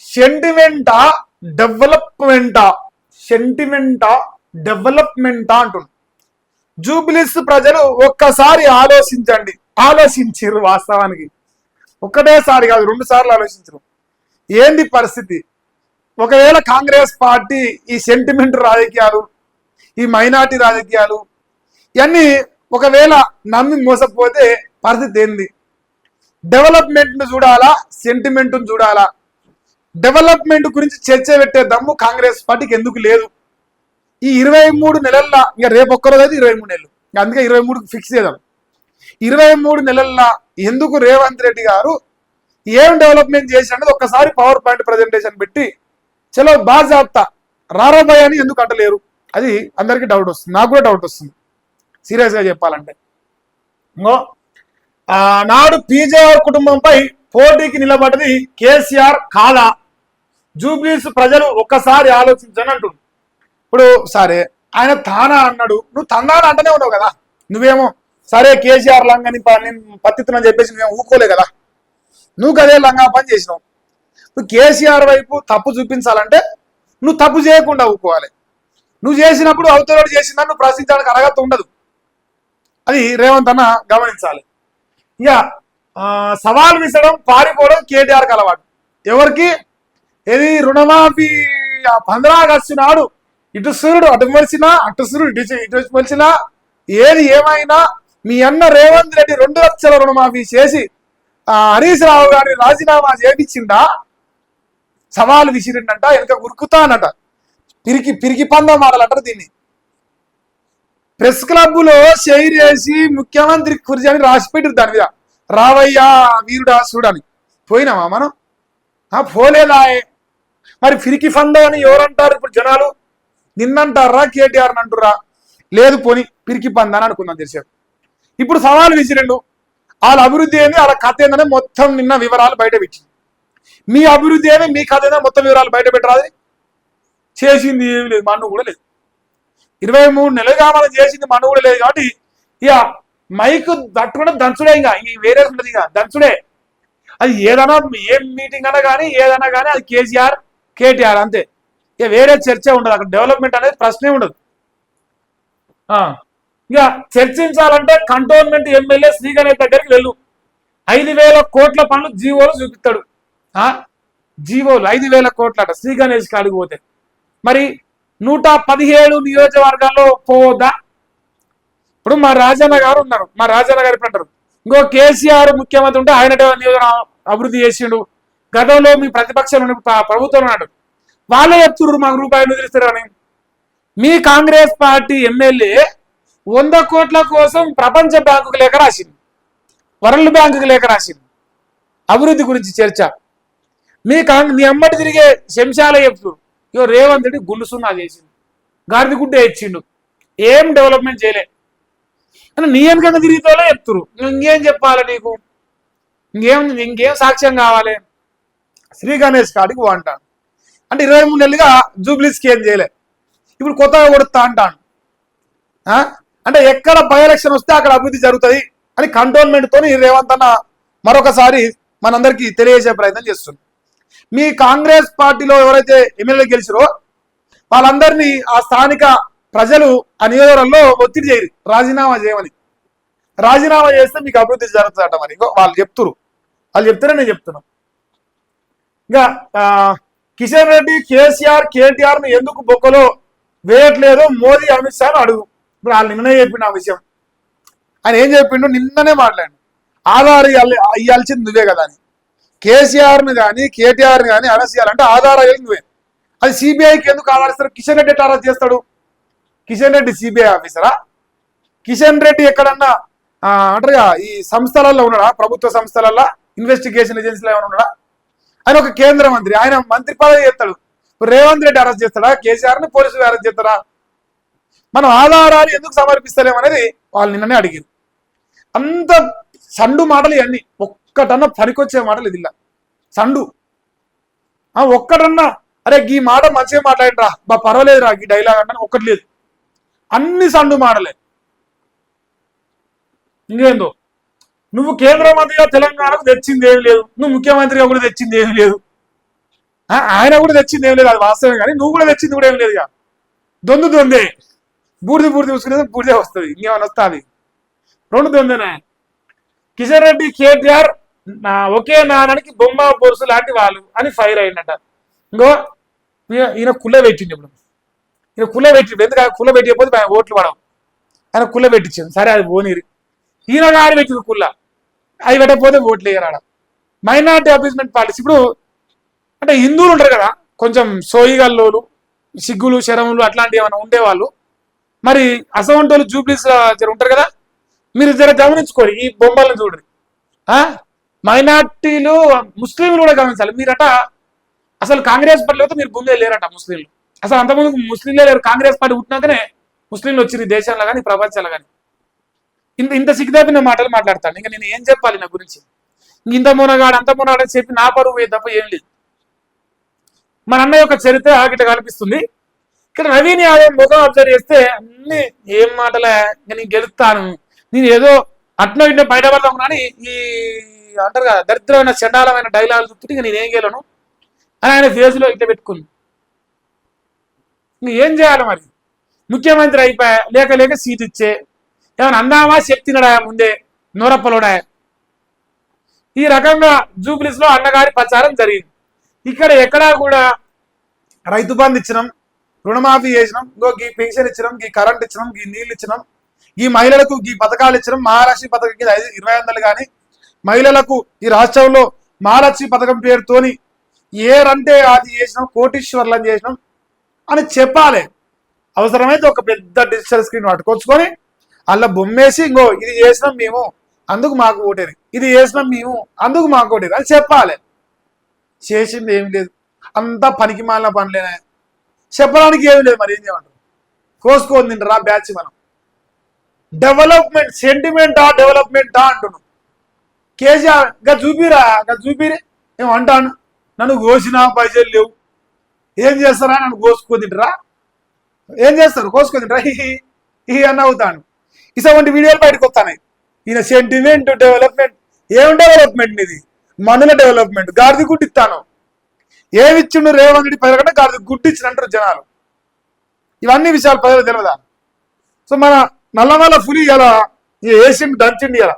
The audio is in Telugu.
సెంటిమెంటా డెవలప్మెంటా సెంటిమెంటా డెవలప్మెంటా అంటుంది. జూబ్లీస్ ప్రజలు ఒక్కసారి ఆలోచించారు. వాస్తవానికి ఒక్కటేసారి కాదు, 2 సార్లు ఆలోచించరు. ఏంది పరిస్థితి? ఒకవేళ కాంగ్రెస్ పార్టీ ఈ సెంటిమెంట్ రాజకీయాలు, ఈ మైనార్టీ రాజకీయాలు ఇవన్నీ ఒకవేళ నమ్మి మోసపోతే పరిస్థితి ఏంది? డెవలప్మెంట్ను చూడాలా, సెంటిమెంట్ను చూడాలా? డెవలప్మెంట్ గురించి చర్చ పెట్టే దమ్ము కాంగ్రెస్ పార్టీకి ఎందుకు లేదు? ఈ 23 నెలల్లో, ఇక రేపు ఒక్కరోజు అయితే 23 నెలలు, అందుకే 23 ఫిక్స్ చేద్దాం. 23 నెలల్లో ఎందుకు రేవంత్ రెడ్డి గారు ఏం డెవలప్మెంట్ చేసినది ఒక్కసారి పవర్ పాయింట్ ప్రజెంటేషన్ పెట్టి చలో బాజాబ్తా రారాబాయ్ అని ఎందుకు అంటలేరు? అది అందరికీ డౌట్ వస్తుంది, నాకు కూడా డౌట్ వస్తుంది సీరియస్గా చెప్పాలంటే. నాడు పీజేఆర్ కుటుంబంపై పోటీకి నిలబడ్డది కేసీఆర్ కాదా? జూబ్లీస్ ప్రజలు ఒక్కసారి ఆలోచించని అంటుంది. ఇప్పుడు సరే ఆయన తానా అన్నాడు, నువ్వు తందాన అంటనే ఉన్నావు కదా, నువ్వేమో సరే కేసీఆర్ లంగని పత్తితునని చెప్పేసి నువ్వేమో ఊకోలే కదా, నువ్వు కదే లంగా పని చేసినావు. నువ్వు కేసీఆర్ వైపు తప్పు చూపించాలంటే నువ్వు తప్పు చేయకుండా ఊకోవాలి. నువ్వు చేసినప్పుడు అవతల చేసిందని నువ్వు ప్రశ్నించడానికి అర్హత ఉండదు. అది రేవంత్ అన్న గమనించాలి. ఇక సవాల్ విసడం పారిపోవడం కేటీఆర్కి అలవాటు. ఎవరికి? ఏది రుణమాఫీ 15 ఆగస్టు నాడు ఇటు సూర్యుడు అటు మలిసినా, అటు సూర్యుడు ఇటు మలిసినా, ఏది ఏమైనా మీ అన్న రేవంత్ రెడ్డి 2 లక్షల రుణమాఫీ చేసి హరీష్ రావు గారిని రాజీనామా చేయించిందా? సవాల్ విసిరిండంట, వెనక ఉరుకుతానట. పిరికి పంద మాటలంటారు దీన్ని. ప్రెస్ క్లబ్లో షెయిర్ చేసి ముఖ్యమంత్రి కుర్జీ అని రాసిపెట్టారు దాని మీద, రావయ్యా వీరుడా చూడని. పోయినామా మనం? పోలేదా? మరి పిరికి ఫంద అని ఎవరంటారు ఇప్పుడు జనాలు? నిన్నంటారా కేటీఆర్ అంటురా? లేదు పోని పిరికి పంద అని అనుకుందాం తెలిసారు. ఇప్పుడు సవాల్ విసిరిండు. వాళ్ళ అభివృద్ధి ఏంది, వాళ్ళ కథ ఏందని మొత్తం నిన్న వివరాలు బయట పెట్టింది. మీ అభివృద్ధి ఏమి, మీ కథ ఏందని మొత్తం వివరాలు బయట పెట్టరాదు. చేసింది ఏమి లేదు, మన్ను కూడా లేదు. 23 నెలలుగా మనం చేసింది మన్ను కూడా లేదు. కాబట్టి ఇక మైకు తట్టుకుంటే దంచుడే, ఇంకా వేరే ఉండదు, ఇక దంచుడే. అది ఏదైనా ఏం మీటింగ్ అన్నా కానీ ఏదైనా కానీ అది కేసీఆర్ కేటీఆర్ అంతే. ఇక వేరే చర్చ ఉండదు అక్కడ. డెవలప్మెంట్ అనేది ప్రశ్నే ఉండదు. ఇక చర్చించాలంటే కంటోన్మెంట్ ఎమ్మెల్యే శ్రీగణేష్ దగ్గరికి వెళ్ళు. 5,000 కోట్ల పనులు జీవోలు చూపిస్తాడు. జీవోలు 5,000 కోట్లట శ్రీగణేష్ కాడికి పోతే. మరి 117 నియోజకవర్గాల్లో పోదా? ఇప్పుడు మా రాజన్న గారు ఉన్నారు, మా రాజన్న గారు అంటారు ఇంకో కేసీఆర్ ముఖ్యమంత్రి ఉంటే ఆయన నియోజకవర్గం అభివృద్ధి చేసిండు, గతంలో మీ ప్రతిపక్షంలో ప్రభుత్వం ఉన్నాడు, వాళ్ళే చెప్తున్నారు మాకు రూపాయలు నిధులిస్తారు అని. మీ కాంగ్రెస్ పార్టీ ఎమ్మెల్యే 100 కోట్ల కోసం ప్రపంచ బ్యాంకుకు లేఖ రాసింది, వరల్డ్ బ్యాంకుకు లేఖ రాసింది, అభివృద్ధి గురించి చర్చ. మీ అమ్మటి తిరిగే శంశాల చెప్తున్నారు ఇగో రేవంత్ రెడ్డి గుండు సున్నా చేసిండు, గాడిద గుడ్డే ఇచ్చిండు, ఏం డెవలప్మెంట్ చేయలే అని నీ వెనకంగా తిరిగితేనే చెప్తున్నారు. ఇంకేం చెప్పాలి నీకు? ఇంకేం సాక్ష్యం కావాలి? శ్రీ గణేష్ కాడికి అంటాను అంటే 23 నెలలుగా జూబ్లీస్కి ఏం చేయలే, ఇప్పుడు కొత్తగా కొడుతా అంటాను. అంటే ఎక్కడ బై ఎలక్షన్ వస్తే అక్కడ అభివృద్ధి జరుగుతుంది అని కంటోన్మెంట్తో రేవంత్ అన్న మరొకసారి మనందరికీ తెలియజేసే ప్రయత్నం చేస్తుంది. మీ కాంగ్రెస్ పార్టీలో ఎవరైతే ఎమ్మెల్యేలు గెలిచారో వాళ్ళందరినీ ఆ స్థానిక ప్రజలు ఆ నియోజకవర్గంలో ఒత్తిడి చేయరు, రాజీనామా చేయమని. రాజీనామా చేస్తే మీకు అభివృద్ధి జరుగుతుందట. మరి వాళ్ళు చెప్తున్నారు, వాళ్ళు చెప్తేనే నేను చెప్తున్నాను. ఇంకా కిషన్ రెడ్డి కేసీఆర్ కేటీఆర్ను ఎందుకు బొక్కలో వేయట్లేదు మోదీ అమిత్ షాను అడుగు. ఇప్పుడు వాళ్ళు నిన్ననే చెప్పిండు ఆ విషయం. ఆయన ఏం చెప్పిండు? నిన్ననే మాట్లాడు, ఆధార్ ఇవ్వాల్సింది నువ్వే కదా అని. కేసీఆర్ని కానీ కేటీఆర్ని కానీ అరెస్ట్ చేయాలంటే ఆధార్ అయ్యేది నువ్వే. అది సిబిఐకి ఎందుకు ఆధారిస్తారు? కిషన్ రెడ్డి ఎట్లా అరెస్ట్ చేస్తాడు? కిషన్ రెడ్డి సిబిఐ ఆఫీసరా? కిషన్ రెడ్డి ఎక్కడన్నా అంటారుగా ఈ సంస్థలలో ఉన్నాడా? ప్రభుత్వ సంస్థలలో ఇన్వెస్టిగేషన్ ఏజెన్సీలో ఏమైనా ఉన్నాడా? ఆయన ఒక కేంద్ర మంత్రి, ఆయన మంత్రి పదవి చేస్తాడు. రేవంత్ రెడ్డి అరెస్ట్ చేస్తాడా? కేసీఆర్ని పోలీసులు అరెస్ట్ చేస్తారా? మనం ఆధారాలు ఎందుకు సమర్పిస్తలేమనేది వాళ్ళు నిన్ననే అడిగారు. అంత సండు మాటలు ఇవన్నీ, ఒక్కటన్నా పనికొచ్చే మాటలు ఇది ఇలా సండు. ఒక్కటన్నా అరే ఈ మాట మంచిగా మాట్లాడిరా బా పర్వాలేదు రా ఈ డైలాగ్ అంటే ఒక్కటి లేదు, అన్ని సండు మాటలే. ఇంకేందో నువ్వు కేంద్ర మంత్రిగా తెలంగాణకు తెచ్చింది ఏమి లేదు, నువ్వు ముఖ్యమంత్రిగా కూడా తెచ్చింది ఏమి లేదు. ఆయన కూడా తెచ్చింది ఏం లేదు, అది వాస్తవం. కానీ నువ్వు కూడా తెచ్చింది కూడా ఏం లేదు. దొందే బూడిది చూసుకునేది బూడిదే వస్తుంది, ఇంకేమైనా వస్తుంది. రెండు దొందనే. కిషన్ రెడ్డి కేటీఆర్ ఒకే నాణానికి బొమ్మ బొరుసు లాంటి వాళ్ళు అని ఫైర్ అయిందట. ఇంకో ఈయన కుల్ల పెట్టిండు. ఇప్పుడు ఈయన కుల్ల పెట్టిండు, ఎందుకంటే కుల్ల పెట్టిపోతే ఓట్లు పడవు. ఆయన కుల్ల పెట్టించాడు, సరే అది పోనీరు. ఈయన గారి పెట్టింది కుల్ల, అవి పెట్టకపోతే ఓట్లు వేయరాడ. Minority అబ్యూస్మెంట్ policy. ఇప్పుడు అంటే హిందువులు ఉంటారు కదా, కొంచెం సోయిగల్లోలు, సిగ్గులు, శరములు అట్లాంటివి ఏమైనా ఉండేవాళ్ళు, మరి అసవంటోళ్ళు జూబ్లీస్ ఉంటారు కదా, మీరు జర గమనించుకోరు ఈ బొమ్మలను చూడండి. మైనార్టీలు, ముస్లింలు కూడా గమనించాలి. మీరట అసలు కాంగ్రెస్ పార్టీలో అయితే మీరు ముందే లేరట ముస్లింలు. అసలు అంతకుముందు ముస్లింలే లేరు. కాంగ్రెస్ పార్టీ పుట్టినాకనే ముస్లింలు వచ్చింది దేశంలో కానీ ప్రపంచంలో కానీ. ఇంత సిగ్గుదాపిన మాటలు మాట్లాడతాను. ఇంకా నేను ఏం చెప్పాలి నా గురించి? ఇంత మునగాడు అంత మునగాడు అని చెప్పి నా పరువు పోయి తప్ప ఏం లేదు. మన అన్న యొక్క చరిత్ర గిట్ట కనిపిస్తుంది. ఇక్కడ నవీన్ యాదవ్ ముఖం అబ్జర్వ్ చేస్తే అన్ని ఏం మాటలే, నేను గెలుస్తాను, నేను ఏదో అట్నో ఇట్నో బయటపడతాం కానీ ఈ అంటారు కదా దరిద్రమైన చండాలమైన డైలాగులు చూస్తుంటే ఇక నేనేం గెలను అని ఆయన ఫేస్లో ఇట్లా పెట్టుకుంది. ఏం చేయాలి మరి? ముఖ్యమంత్రి అయిపోయా, లేక సీట్ ఇచ్చే ఏమైనా అందామా చెప్తున్నాడా ముందే నోరప్పలోడా? ఈ రకంగా జూబ్లీస్ లో అన్నగారి ప్రచారం జరిగింది. ఇక్కడ ఎక్కడా కూడా రైతు బంధు ఇచ్చినాం, రుణమాఫీ చేసినాం, గీ పెన్షన్ ఇచ్చినాం, గీ కరెంట్ ఇచ్చినాం, గీ నీళ్ళు ఇచ్చినాం, ఈ మహిళలకు ఈ పథకాలు ఇచ్చినాం, మహాలక్ష్మి పథకం కింద 2000 కానీ మహిళలకు ఈ రాష్ట్రంలో మహాలక్ష్మి పథకం పేరుతోని ఏరంటే అది చేసినాం, కోటీశ్వర్లను చేసినాం అని చెప్పాలి. అవసరమైతే ఒక పెద్ద డిజిటల్ స్క్రీన్ పట్టుకొచ్చుకొని అలా బొమ్మేసి ఇంకో ఇది చేసినాం మేము అందుకు మాకు ఓటేది, ఇది చేసినాం మేము అందుకు మాకు ఓటేది అని చెప్పాలి. చేసింది ఏమి లేదు, అంతా పనికి మాలిన పనులేనా, చెప్పడానికి ఏమి లేదు. మరి ఏం చేయమంటారు? కోసుకొని తింటారా బ్యాచ్? మనం డెవలప్మెంట్ సెంటిమెంటా డెవలప్మెంటా అంటున్నాం. కేసీఆర్ గా చూపిరే ఏమంటాను, నన్ను కోసినా పైసలు లేవు, ఏం చేస్తారా? నన్ను కోసుకొని తింటారా? ఏం చేస్తారు? కోసుకొని తింటారా ఈ అన్న అవుతాను. ఇటువంటి వీడియోలు బయటకు వస్తాయి. ఈయన సెంటిమెంట్ డెవలప్మెంట్, ఏం డెవలప్మెంట్ ఇది? మనుల డెవలప్మెంట్. గాడిది గుడ్డు ఇస్తాను, ఏమిచ్చిండు రేవంత్ రెడ్డి ప్రజలకంటే గాడిది గుడ్డు ఇచ్చినంటారు జనాలు. ఇవన్నీ విషయాలు ప్రజలు తెలియదా? సో మన నల్లమల్ల పులి ఇలా ఏసిండు దంచిండి ఇలా